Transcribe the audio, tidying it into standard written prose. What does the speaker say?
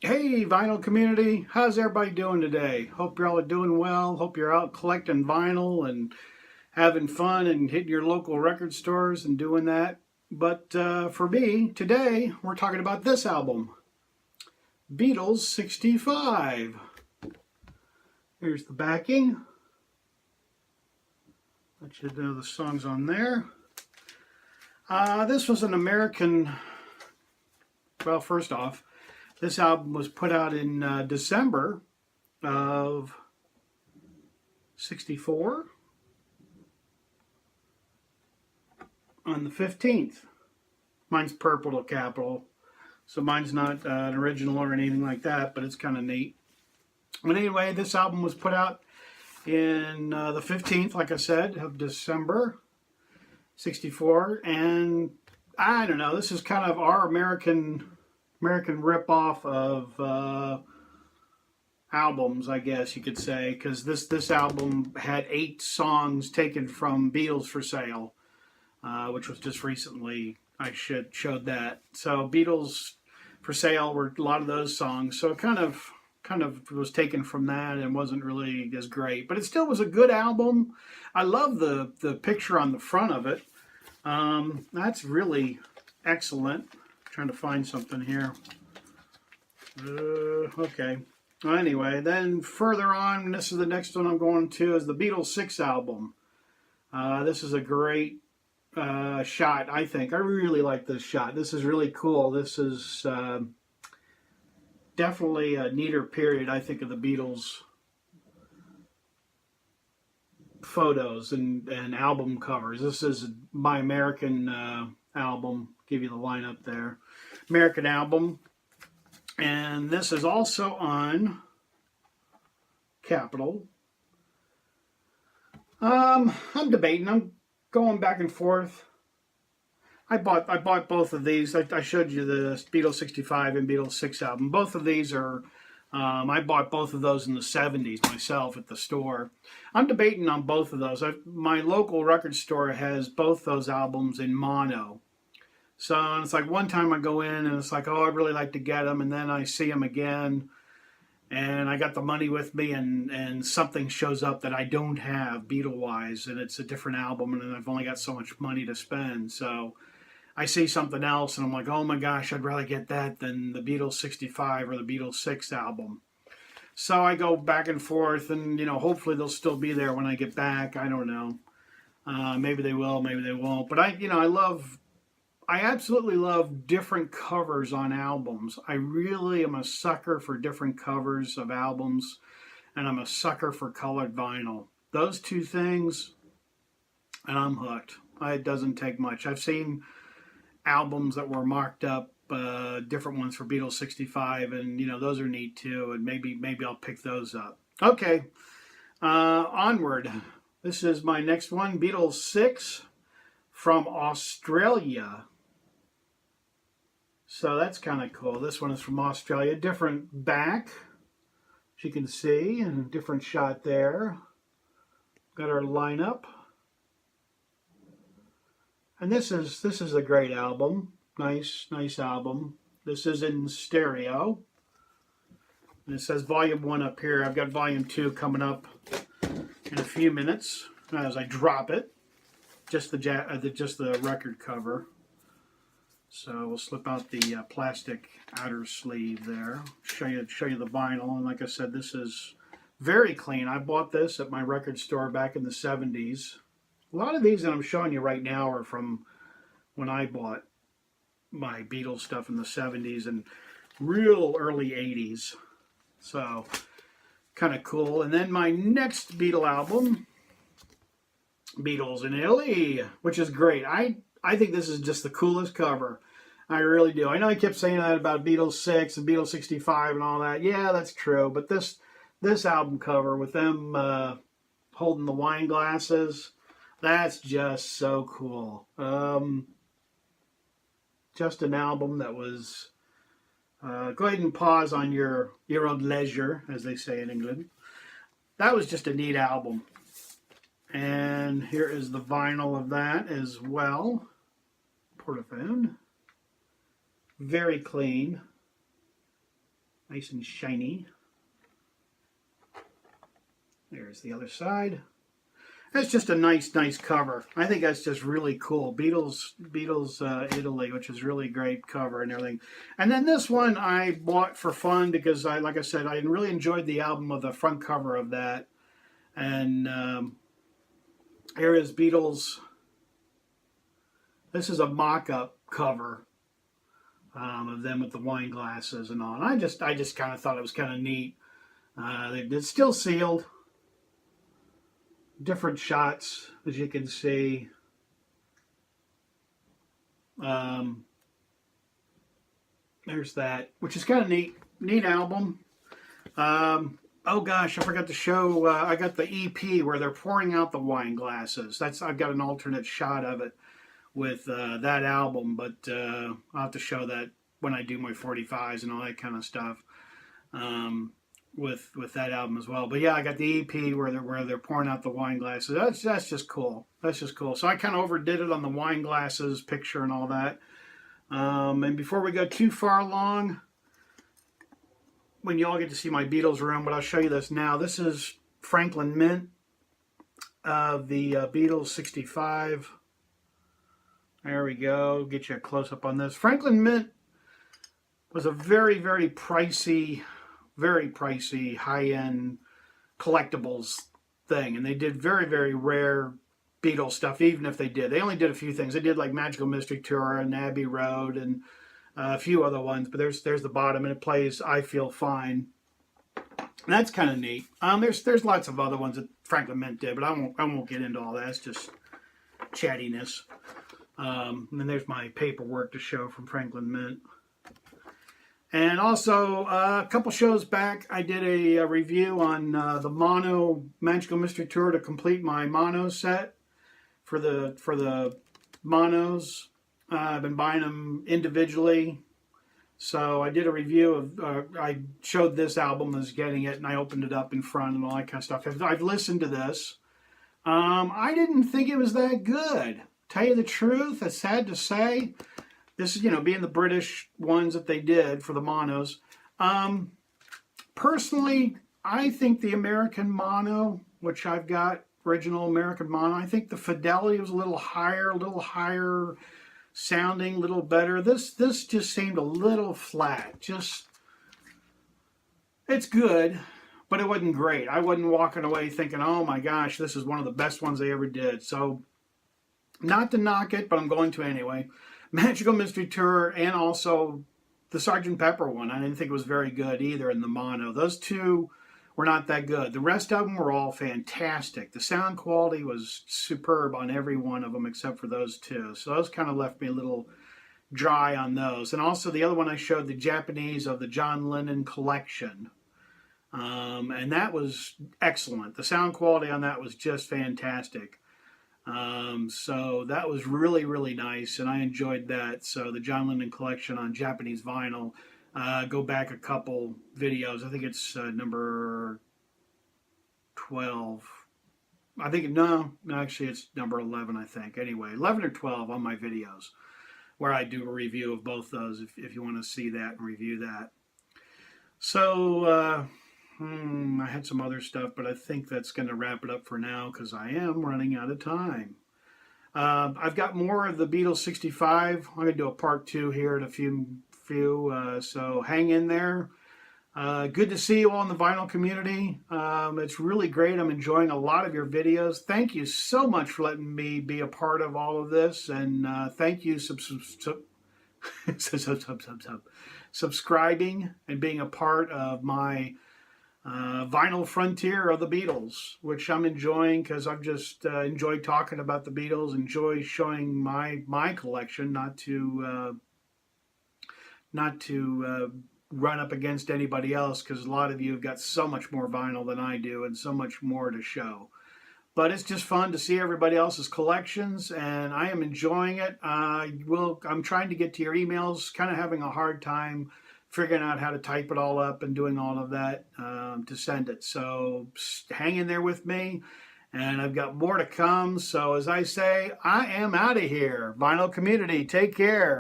Hey, vinyl community, how's everybody doing today? Hope you're all doing well. Hope you're out collecting vinyl and having fun and hitting your local record stores and doing that. But for me, today we're talking about this album, Beatles 65. Here's the backing. Let you know the songs on there. This was an American, well, first off, this album was put out in December of 64 on the 15th. Mine's purple to capital, so mine's not an original or anything like that, but it's kind of neat. But anyway, this album was put out in the 15th, like I said, of December 64. And I don't know, this is kind of our American rip-off of albums, I guess you could say, because this album had 8 songs taken from Beatles for Sale, which was just recently. I showed that. So Beatles for Sale were a lot of those songs. So it kind of was taken from that and wasn't really as great, but it still was a good album. I love the picture on the front of it. That's really excellent. Trying to find something here. Okay. Well, anyway, then further on, this is the next one I'm going to, is the Beatles 6 album. This is a great shot, I think. I really like this shot. This is really cool. This is definitely a neater period, I think, of the Beatles photos and album covers. This is my American album. Give you the lineup there. American album. And this is also on Capitol. I'm debating. I'm going back and forth. I bought both of these. I showed you the Beatles 65 and Beatles 6 album. Both of these are, I bought both of those in the 70s myself at the store. I'm debating on both of those. My local record store has both those albums in mono. So it's like one time I go in and it's like, oh, I'd really like to get them. And then I see them again and I got the money with me and something shows up that I don't have Beatle-wise, and it's a different album and I've only got so much money to spend. So I see something else and I'm like, oh my gosh, I'd rather get that than the Beatles 65 or the Beatles 6 album. So I go back and forth and, hopefully they'll still be there when I get back. I don't know. Maybe they will, maybe they won't. But I absolutely love different covers on albums. I really am a sucker for different covers of albums, and I'm a sucker for colored vinyl. Those two things, and I'm hooked. It doesn't take much. I've seen albums that were marked up, different ones for Beatles 65, and those are neat too. And maybe I'll pick those up. Okay, onward. This is my next one, Beatles 6 from Australia. So that's kind of cool. This one is from Australia. Different back, as you can see, and a different shot there. Got our lineup. And this is a great album. Nice album. This is in stereo. And it says Volume 1 up here. I've got Volume 2 coming up in a few minutes as I drop it. Just the record cover. So we'll slip out the plastic outer sleeve there. Show you the vinyl. And like I said, this is very clean. I bought this at my record store back in the 70s. A lot of these that I'm showing you right now are from when I bought my Beatles stuff in the 70s and real early 80s. So kind of cool. And then my next Beatle album, Beatles in Italy, which is great. I think this is just the coolest cover. I really do. I know I kept saying that about Beatles 6 and Beatles 65 and all that. Yeah, that's true. But this album cover with them holding the wine glasses, that's just so cool. Just an album that was, go ahead and pause on your own leisure, as they say in England. That was just a neat album. And here is the vinyl of that as well. Portaphone. Very clean. Nice and shiny. There's the other side. That's just a nice cover. I think that's just really cool. Beatles Italy, which is really great cover and everything. And then this one I bought for fun because like I said, I really enjoyed the album of the front cover of that. And here is Beatles. This is a mock-up cover of them with the wine glasses and all. And I just kind of thought it was kind of neat. It's still sealed. Different shots, as you can see. There's that, which is kind of neat album. Oh gosh, I forgot to show. I got the EP where they're pouring out the wine glasses. I've got an alternate shot of it with that album, but I'll have to show that when I do my 45s and all that kind of stuff. With that album as well. But yeah, I got the EP where they're pouring out the wine glasses. That's just cool. That's just cool. So I kind of overdid it on the wine glasses picture and all that. And before we go too far along, when you all get to see my Beatles room, but I'll show you this now. This is Franklin Mint of the Beatles 65. There we go. Get you a close up on this. Franklin Mint was a very, very pricey high-end collectibles thing, and they did very, very rare Beatles stuff. Even if they only did a few things. They did like Magical Mystery Tour and Abbey Road and a few other ones, but there's the bottom, and it plays I Feel Fine. And that's kind of neat. There's lots of other ones that Franklin Mint did, but I won't get into all that. It's just chattiness. And then there's my paperwork to show from Franklin Mint. And also, a couple shows back, I did a review on the Mono Magical Mystery Tour to complete my mono set for the monos. I've been buying them individually. So I did a review of, I showed this album as getting it, and I opened it up in front and all that kind of stuff. I've listened to this. I didn't think it was that good. Tell you the truth, it's sad to say. This is, being the British ones that they did for the monos. Personally, I think the American mono, which I've got, original American mono, I think the fidelity was a little higher sounding, a little better. This just seemed a little flat. It's good, but it wasn't great. I wasn't walking away thinking, oh my gosh, this is one of the best ones they ever did. So, not to knock it, but I'm going to anyway. Magical Mystery Tour and also the Sgt. Pepper one. I didn't think it was very good either in the mono. Those two were not that good. The rest of them were all fantastic. The sound quality was superb on every one of them except for those two. So those kind of left me a little dry on those. And also the other one I showed, the Japanese of the John Lennon Collection. And that was excellent. The sound quality on that was just fantastic. So that was really, really nice, and I enjoyed that. So the John Lennon Collection on Japanese vinyl, go back a couple videos. I think it's number 12. I think, no, actually it's number 11, I think. Anyway, 11 or 12 on my videos, where I do a review of both those if you want to see that and review that. So, I had some other stuff, but I think that's going to wrap it up for now because I am running out of time. I've got more of the Beatles 65. I'm going to do a part 2 here in a few. So hang in there. Good to see you all in the vinyl community. It's really great. I'm enjoying a lot of your videos. Thank you so much for letting me be a part of all of this, and thank you subscribing and being a part of my vinyl frontier of the Beatles, which I'm enjoying because I've just enjoyed talking about the Beatles, enjoy showing my collection, not to run up against anybody else, because a lot of you have got so much more vinyl than I do and so much more to show. But it's just fun to see everybody else's collections, and I am enjoying it. I'm trying to get to your emails, kind of having a hard time figuring out how to type it all up and doing all of that to send it. So hang in there with me, and I've got more to come. So as I say, I am out of here. Vinyl community, take care.